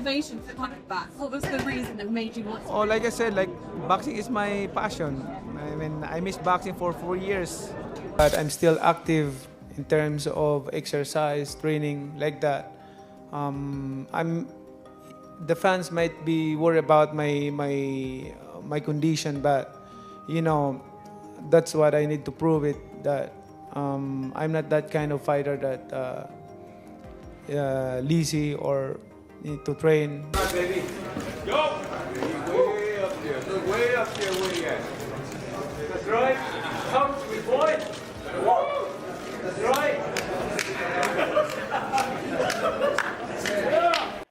motivation for coming back? What was the reason that made you want to? Oh, like I said, like boxing is my passion. I mean, I missed boxing for 4 years, but I'm still active in terms of exercise, training, like that. The fans might be worried about my condition, but you know, that's what I need to prove it that I'm not that kind of fighter that lazy or need to train. Come on, baby. Go! Way up there. Look way up there where you at. That's right. Come, sweet boy. Whoa. That's right.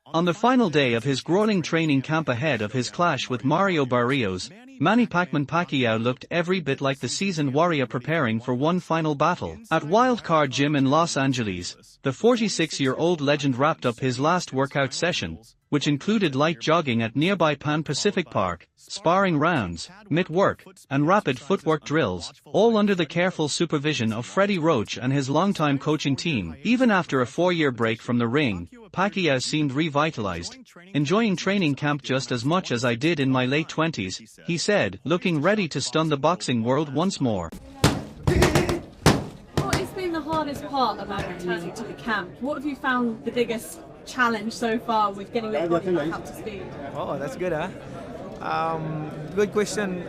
On the final day of his grueling training camp ahead of his clash with Mario Barrios, Manny Pacquiao looked every bit like the seasoned warrior preparing for one final battle. At Wildcard Gym in Los Angeles, the 46-year-old legend wrapped up his last workout session, which included light jogging at nearby Pan Pacific Park, sparring rounds, mitt work, and rapid footwork drills, all under the careful supervision of Freddie Roach and his longtime coaching team. Even after a 4-year break from the ring, Pacquiao seemed revitalized, enjoying training camp just as much as I did in my late 20s, he said, looking ready to stun the boxing world once more. What has been the hardest part about returning to the camp? What have you found the biggest challenge so far with getting your body back up to speed? Oh, that's good, huh? Good question.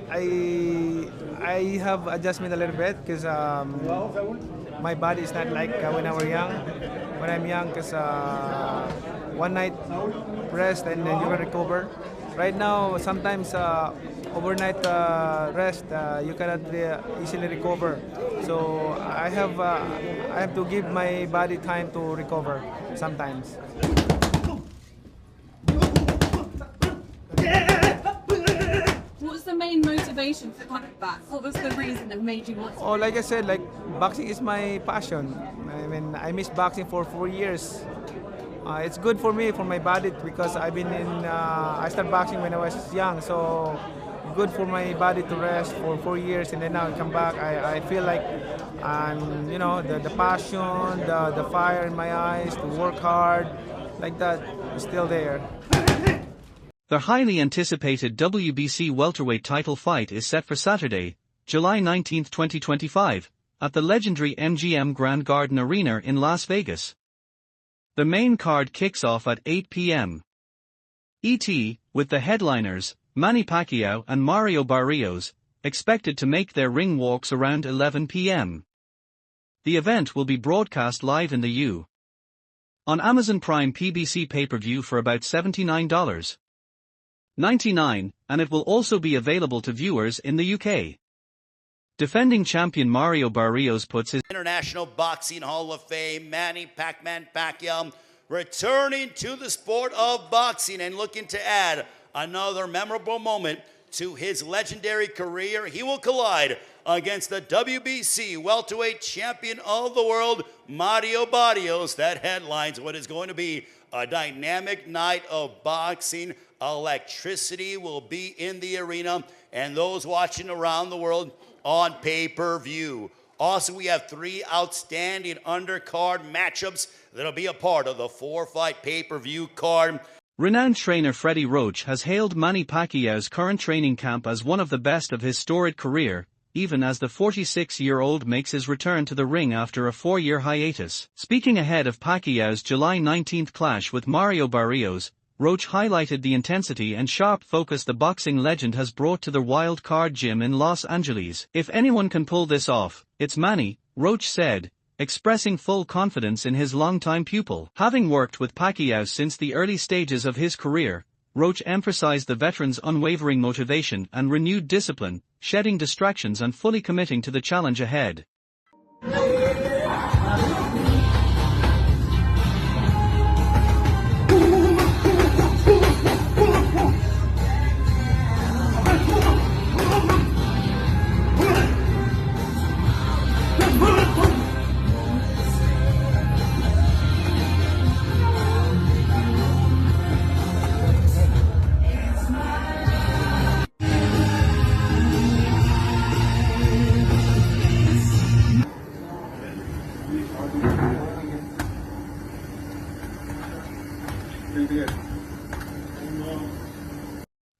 I have adjustment a little bit because my body is not like when I was young. When I'm young, because one night rest and then you can recover. Right now, sometimes overnight rest you cannot easily recover. So I have to give my body time to recover sometimes. What was the main motivation for coming back? What was the reason that made you want to? Oh, like I said, like boxing is my passion. I mean, I missed boxing for 4 years. It's good for me, for my body, because I've been in. I started boxing when I was young, so good for my body to rest for 4 years, and then now I come back. I feel like, you know, the passion, the fire in my eyes, to work hard, like that, is still there. The highly anticipated WBC welterweight title fight is set for Saturday, July 19, 2025, at the legendary MGM Grand Garden Arena in Las Vegas. The main card kicks off at 8 p.m. ET, with the headliners, Manny Pacquiao and Mario Barrios, expected to make their ring walks around 11 p.m. The event will be broadcast live in the U.S. on Amazon Prime PBC pay-per-view for about $79.99, and it will also be available to viewers in the UK. Defending champion Mario Barrios puts his International Boxing Hall of Fame, Manny "Pac-Man" Pacquiao, returning to the sport of boxing and looking to add another memorable moment to his legendary career. He will collide against the WBC welterweight champion of the world, Mario Barrios. That headlines what is going to be a dynamic night of boxing. Electricity will be in the arena, and those watching around the world on pay-per-view. Also, we have 3 outstanding undercard matchups that'll be a part of the 4-fight pay-per-view card. Renowned trainer Freddie Roach has hailed Manny Pacquiao's current training camp as one of the best of his storied career, even as the 46-year-old makes his return to the ring after a 4-year hiatus. Speaking ahead of Pacquiao's July 19th clash with Mario Barrios, Roach highlighted the intensity and sharp focus the boxing legend has brought to the Wild Card Gym in Los Angeles. If anyone can pull this off, it's Manny, Roach said, expressing full confidence in his longtime pupil. Having worked with Pacquiao since the early stages of his career, Roach emphasized the veteran's unwavering motivation and renewed discipline, shedding distractions and fully committing to the challenge ahead.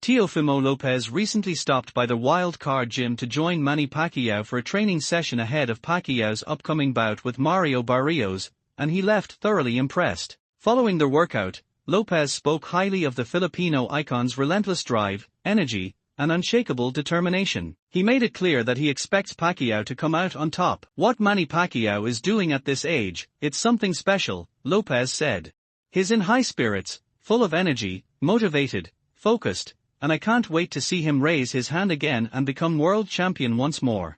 Teofimo Lopez recently stopped by the Wild Card gym to join Manny Pacquiao for a training session ahead of Pacquiao's upcoming bout with Mario Barrios, and he left thoroughly impressed. Following their workout, Lopez spoke highly of the Filipino icon's relentless drive, energy, and unshakable determination. He made it clear that he expects Pacquiao to come out on top. "What Manny Pacquiao is doing at this age, it's something special," Lopez said. "He's in high spirits, full of energy, motivated, focused, and I can't wait to see him raise his hand again and become world champion once more."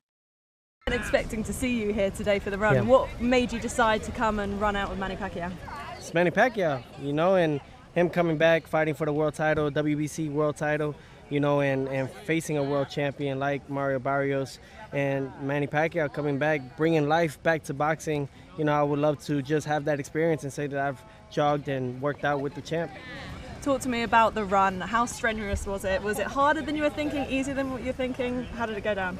Expecting to see you here today for the run. Yeah. What made you decide to come and run out with Manny Pacquiao? It's Manny Pacquiao, you know, and him coming back, fighting for the world title, WBC world title, you know, and facing a world champion like Mario Barrios, and Manny Pacquiao coming back, bringing life back to boxing. You know, I would love to just have that experience and say that I've jogged and worked out with the champ. Talk to me about the run. How strenuous was it? Was it harder than you were thinking, easier than what you're thinking? How did it go down?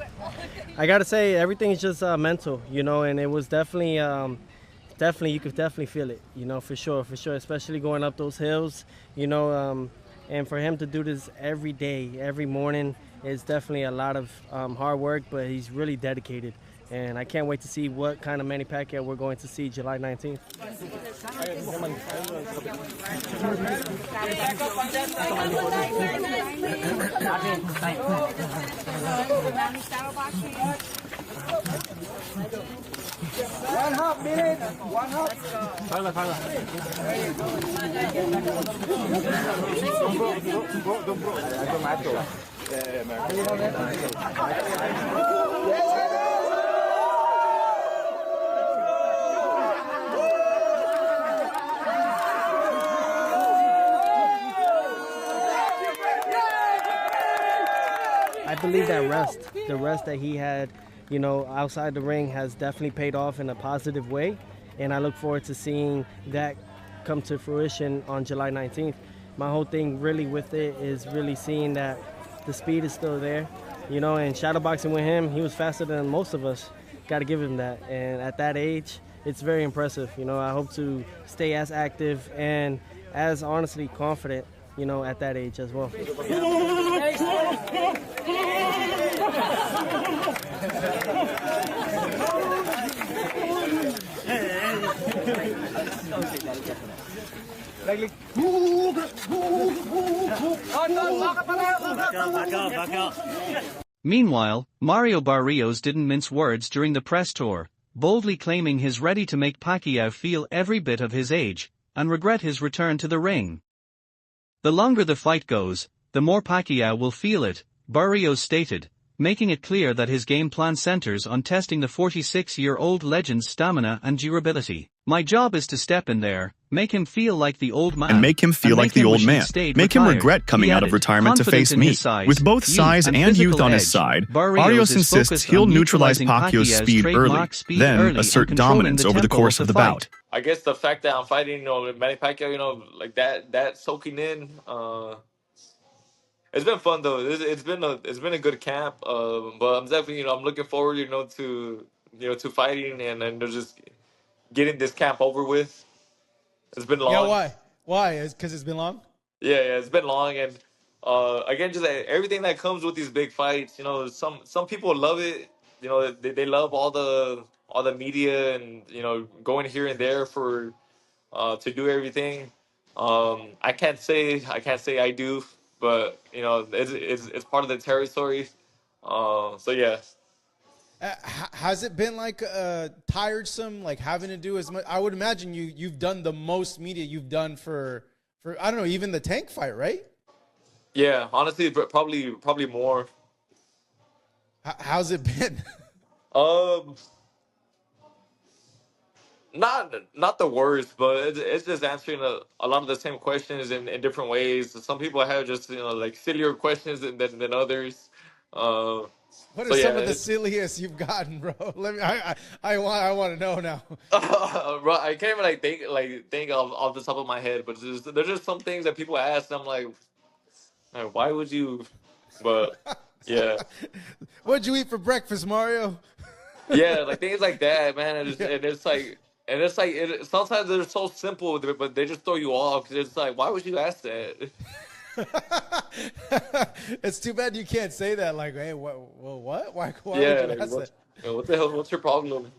I got to say, everything is just mental, you know, and it was definitely, you could definitely feel it, you know, for sure, especially going up those hills, you know, and for him to do this every day, every morning, is definitely a lot of hard work, but he's really dedicated. And I can't wait to see what kind of Manny Pacquiao we're going to see July 19th. I believe that the rest that he had, you know, outside the ring has definitely paid off in a positive way, and I look forward to seeing that come to fruition on July 19th. My whole thing really with it is really seeing that the speed is still there, you know, and shadowboxing with him, he was faster than most of us. Got to give him that, and at that age, it's very impressive. You know, I hope to stay as active and as honestly confident, you know, at that age as well. Meanwhile, Mario Barrios didn't mince words during the press tour, boldly claiming he's ready to make Pacquiao feel every bit of his age, and regret his return to the ring. "The longer the fight goes, the more Pacquiao will feel it," Barrios stated, making it clear that his game plan centers on testing the 46-year-old legend's stamina and durability. "My job is to step in there, make him feel like the old man. And make him feel like the old man. Make him regret coming out of retirement to face me. With both size and youth on his side, Barrios insists he'll neutralize Pacquiao's speed early, then assert dominance over the course of the bout. I guess the fact that I'm fighting, you know, Manny Pacquiao, you know, like that soaking in, it's been fun though. It's been a good camp. But I'm definitely, you know, I'm looking forward, you know, to fighting and just getting this camp over with. It's been long. Yeah, why? Why? Because it's been long? Yeah, it's been long, and again, just everything that comes with these big fights. You know, some people love it. You know, they love all the media and, you know, going here and there for to do everything. I can't say I do, but you know, it's part of the territory. So yeah. Has it been like tiresome, like having to do as much? I would imagine you've done the most media you've done for I don't know, even the Tank fight, right? Yeah, honestly, probably more. How's it been? Not the worst, but it's just answering a lot of the same questions in different ways. Some people have just, you know, like sillier questions than others. What are some of the silliest you've gotten, bro? Let me. I want to know now. Bro, I can't even think off the top of my head, but there's just some things that people ask. And I'm like, why would you? But yeah. What'd you eat for breakfast, Mario? Yeah, like things like that, man. And it's like, And it's like sometimes they're so simple, but they just throw you off. 'Cause it's like, why would you ask that? It's too bad you can't say that. Like, hey, what? Well, what? Why Yeah, would you like, ask that? what the hell? What's your problem?